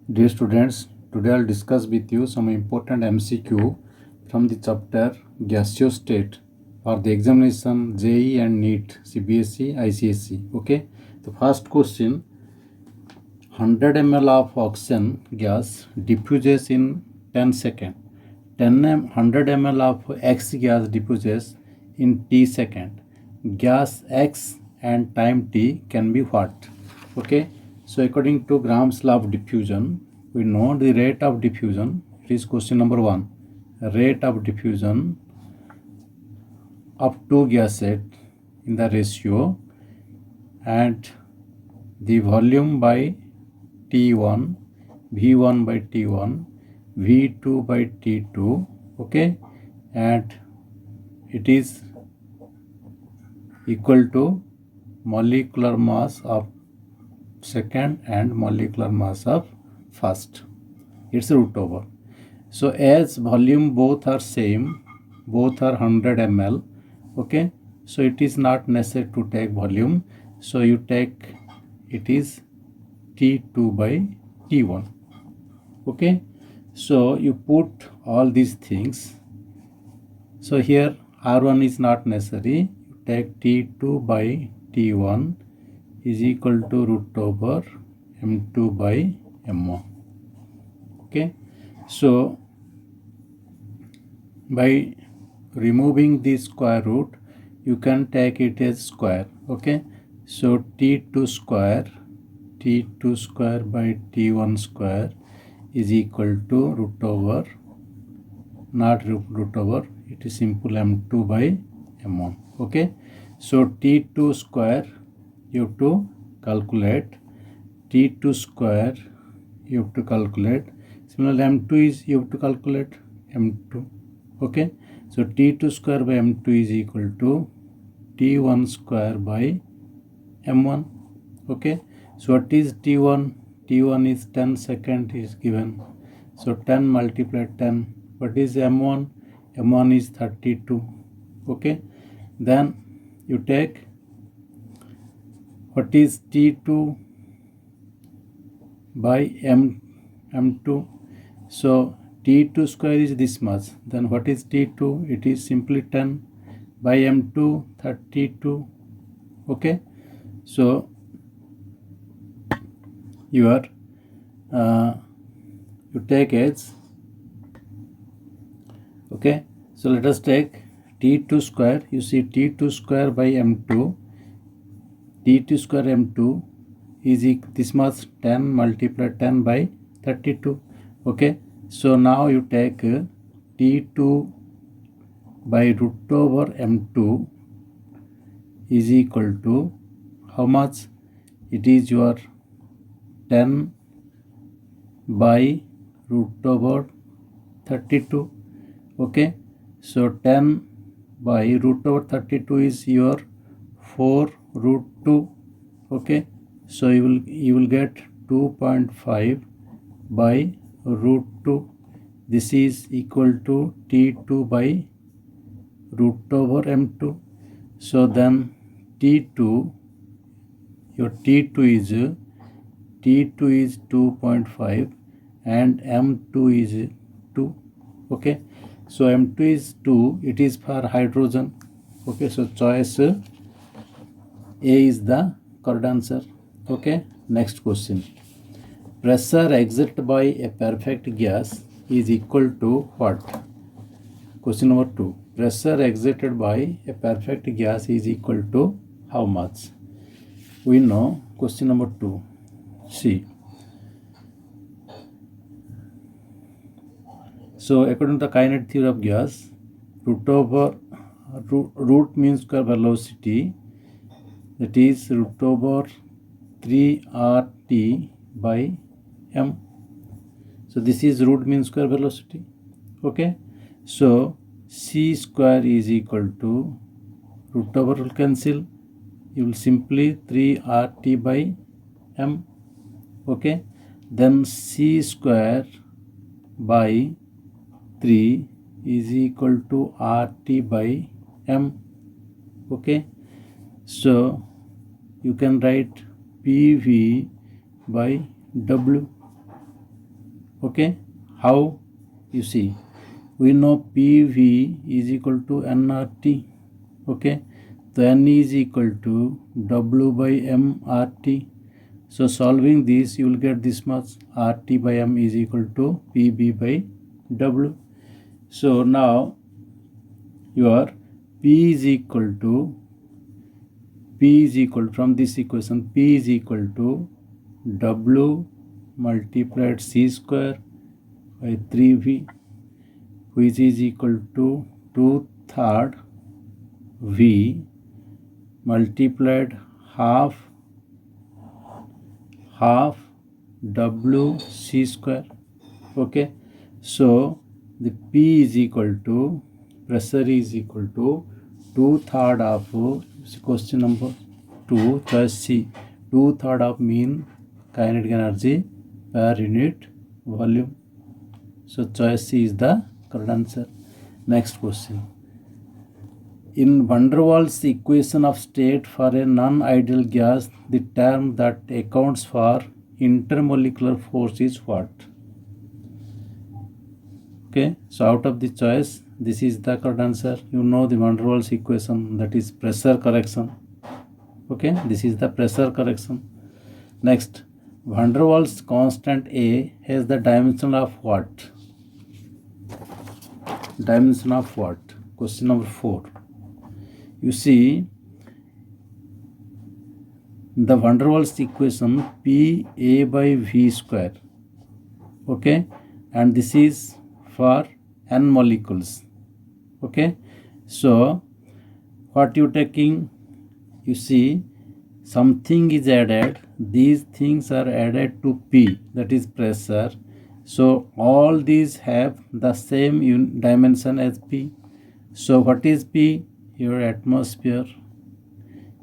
Dear students, today I'll discuss with you some important MCQ from the chapter gaseous state for the examination JEE and NEET, CBSE, ICSE. Okay, the first question: 100 ml of oxygen gas diffuses in 10 seconds. 100 ml of X gas diffuses in T second. Gas X and time T can be what? Okay, so according to Gram's law of diffusion, we know the rate of diffusion. It is question number 1. Rate of diffusion of two gases in the ratio and the volume by T1, V1 by T1, V2 by T2, okay, and it is equal to molecular mass of second and molecular mass of first. It's root over. So as volume both are same, both are 100 ml, okay, so it is not necessary to take volume, so you take it is T2 by T1, okay. So you put all these things. So here R1 is not necessary. You take T2 by T1 is equal to root over M2 by M1. Okay. So by removing the square root, you can take it as square. Okay. So T2 square by T1 square is equal to root over, not root over, it is simple M2 by M1. Okay, so T2 square you have to calculate, T2 square you have to calculate, similarly M2 is you have to calculate M2. Okay, so T2 square by M2 is equal to T1 square by M1. Okay, so what is T1? T1 is 10 second is given, so 10 multiplied 10. What is M1? M1 is 32. Okay, then you take what is T2 by M2. So T2 square is this much. Then what is T2? It is simply 10 by M2, 32. Okay, so you take as, okay, so let us take T2 square. You see T2 square by M2, T2 square M2 is this much, 10 multiplied 10 by 32. Okay, so now you take T2 by root over M2 is equal to how much? It is your 10 by root over 32. Okay, so 10 by root over 32 is your 4 root 2. Okay, so you will get 2.5 by root 2. This is equal to T2 by root over M2. So then T2, your T2 is 2.5 and M2 is 2. Okay, so M2 is 2, it is for hydrogen. Okay, so choice A is the correct answer. Okay, next question. Pressure exerted by a perfect gas is equal to what? Question number 2. Pressure exerted by a perfect gas is equal to how much? We know. Question number 2. See. So according to the kinetic theory of gas, root mean square velocity, that is root over 3RT by M. So this is root mean square velocity. Okay, so C square is equal to root over will cancel, you will simply 3RT by M. Okay, then C square by 3 is equal to RT by M. Okay, so you can write PV by W. Okay, how? You see, we know PV is equal to nRT. Okay, so N is equal to W by M RT. So solving this, you will get this much: RT by M is equal to PB by W. So now your P is equal to from this equation, P is equal to W multiplied C square by 3V, which is equal to 2/3 V multiplied half W C square. Okay, so the P is equal to, pressure is equal to 2/3 of question number 2, choice C, 2/3 of mean kinetic energy per unit volume. So choice C is the correct answer. Next question. In van der Waals equation of state for a non-ideal gas, the term that accounts for intermolecular force is what? Okay, so out of the choice, this is the correct answer. You know the van der Waals equation, that is pressure correction. Okay, this is the pressure correction. Next, van der Waals constant A has the dimension of what? Dimension of what? Question number 4. You see, the van der Waals equation PA by V square. Okay, and this is for n molecules. Okay, so what you taking? You see, something is added, these things are added to P, that is pressure. So all these have the same dimension as P. So what is P? Your atmosphere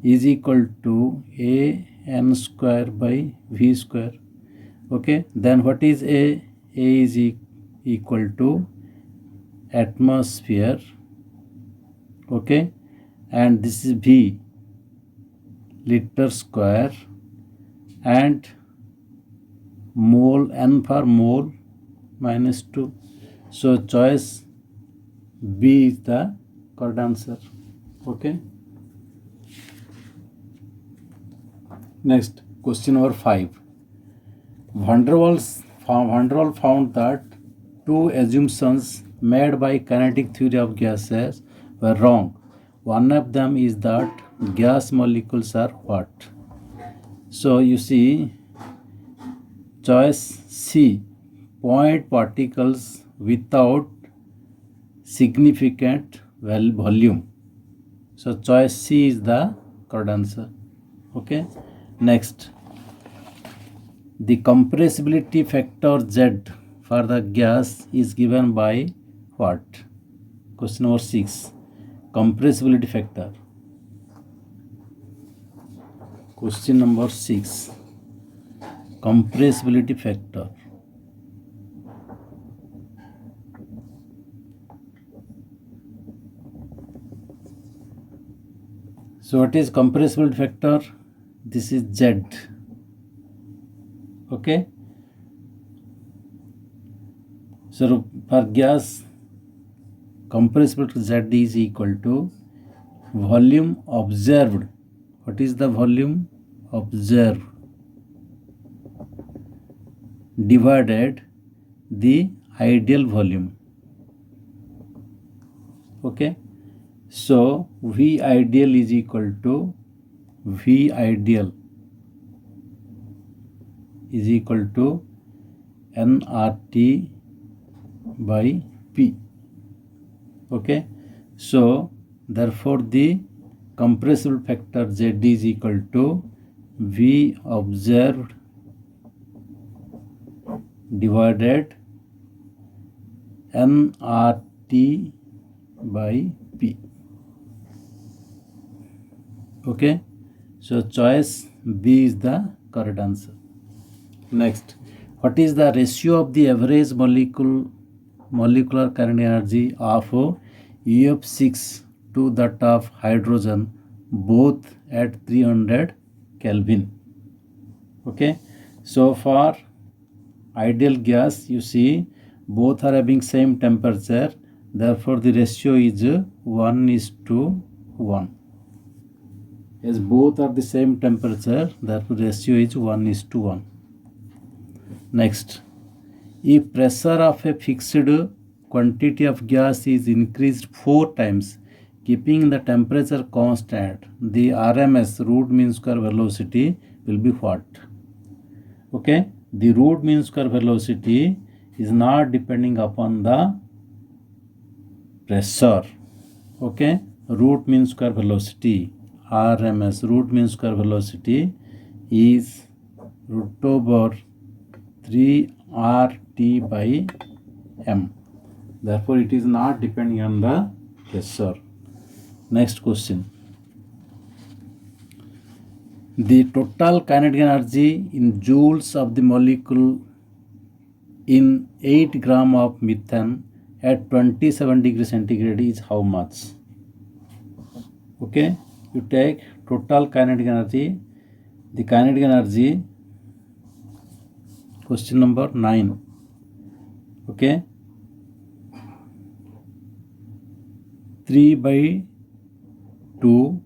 is equal to A n square by V square. Okay, then what is A? A is equal to atmosphere. Okay, and this is V, liter square, and mole, n for mole, minus 2. So choice B is the correct answer. Okay, next, question number 5. Van der Waals found that two assumptions made by kinetic theory of gases were wrong. One of them is that gas molecules are what? So you see, choice C, point particles without significant volume. So choice C is the correct answer. Okay, next, the compressibility factor Z for the gas is given by what? Question number 6. Compressibility factor. Question number 6. Compressibility factor. So what is compressibility factor? This is Z. Okay, so for gas, compressibility Z is equal to volume observed. What is the volume observed divided the ideal volume? Okay, so V ideal is equal to V ideal is equal to nRT by P. Okay, so therefore the compressible factor Z is equal to V observed divided nRT by P. Okay, so choice B is the correct answer. Next, what is the ratio of the average molecular kinetic energy of UF6 to that of hydrogen, both at 300 Kelvin? Okay, so for ideal gas, you see both are having same temperature, therefore the ratio is 1:1. As both are the same temperature, therefore ratio is 1:1. Next, if pressure of a fixed quantity of gas is increased 4 times, keeping the temperature constant, the RMS root mean square velocity will be what? Okay, the root mean square velocity is not depending upon the pressure. Okay, root mean square velocity, RMS root mean square velocity is root over 3 RT by M. Therefore, it is not depending on the pressure. Next question. The total kinetic energy in joules of the molecule in 8 gram of methane at 27 degrees centigrade is how much? Okay, you take total kinetic energy, the kinetic energy, question number 9. Okay, 3/2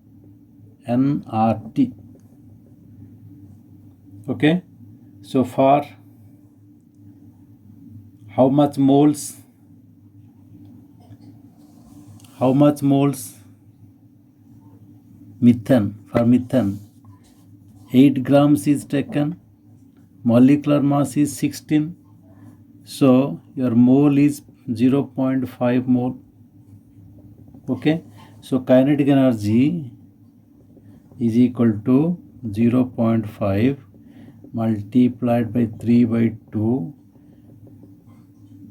nRT. Okay, so for how much moles methane? For methane 8 grams is taken, molecular mass is 16, so your mole is 0.5 mole. Okay, so kinetic energy is equal to 0.5 multiplied by 3/2,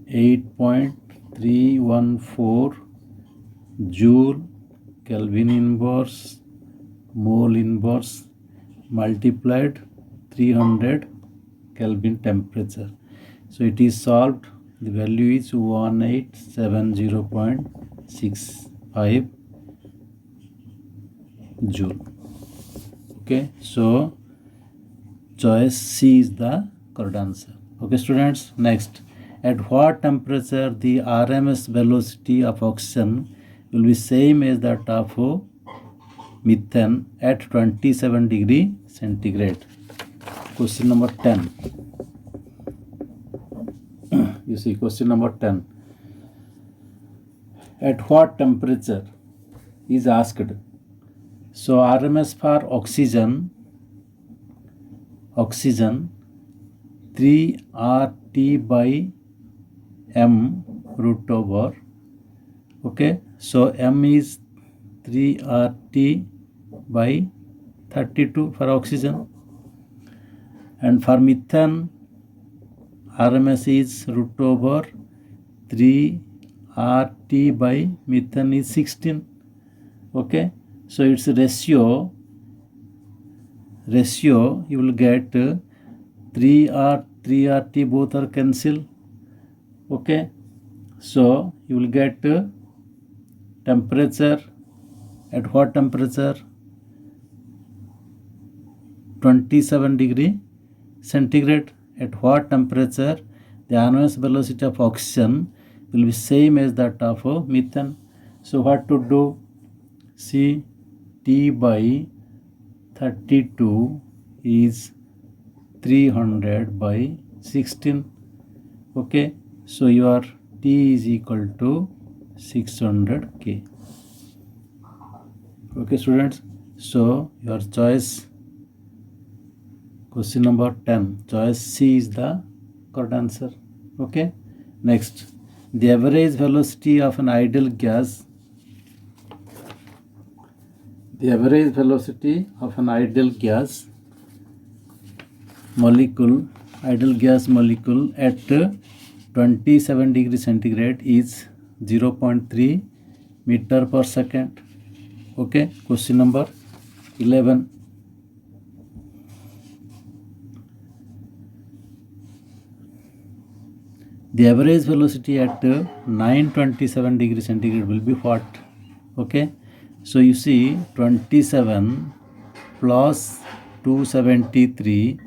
8.314 joule Kelvin inverse mole inverse multiplied 300 Kelvin temperature. So it is solved. The value is 1870.65 joule. Okay, so choice C is the correct answer. Okay, students. Next, at what temperature the RMS velocity of oxygen will be same as that of methane at 27 degree centigrade? Question number 10. You see, question number 10. At what temperature is asked? So RMS for oxygen 3 RT by M root over. Okay, so M is 3 RT by 32 for oxygen, and for methane RMS is root over 3 RT by methane is 16. Okay, so its ratio you will get 3 RT both are cancel. Okay, so you will get temperature at what temperature? 27 degree centigrade. At what temperature the RMS velocity of oxygen will be same as that of methane? So what to do? See, T by 32 is 300 by 16. Okay, so your T is equal to 600 K. Okay, students, so your choice, question number 10, choice C is the correct answer. Okay, next, the average velocity of an ideal gas. The average velocity of an ideal gas molecule at 27 degree centigrade is 0.3 meter per second. Okay, question number 11. The average velocity at 927 degree centigrade will be what? Okay, so you see 27 plus 273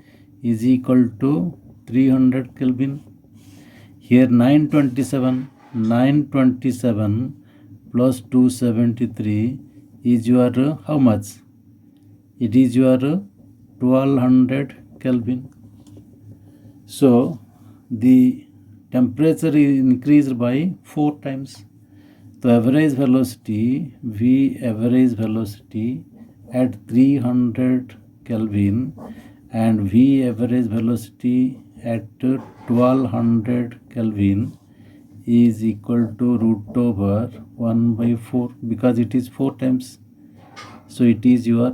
is equal to 300 Kelvin. Here 927 plus 273 is your how much? It is your 1200 Kelvin. So the temperature is increased by 4 times. The average velocity, V average velocity at 300 Kelvin and V average velocity at 1200 Kelvin is equal to root over 1 by 4 because it is 4 times. So it is your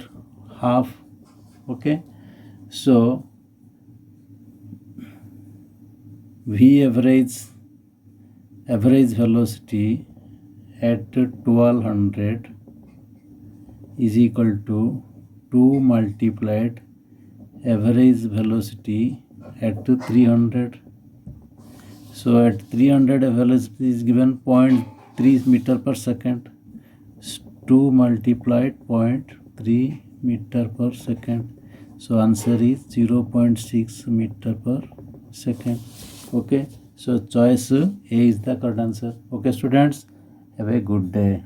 half. Okay. So V average velocity at 1200 is equal to 2 multiplied average velocity at 300. So at 300 velocity is given 0.3 meter per second. 2 multiplied 0.3 meter per second. So answer is 0.6 meter per second. Okay. So choice A is the correct answer. Okay students, have a good day.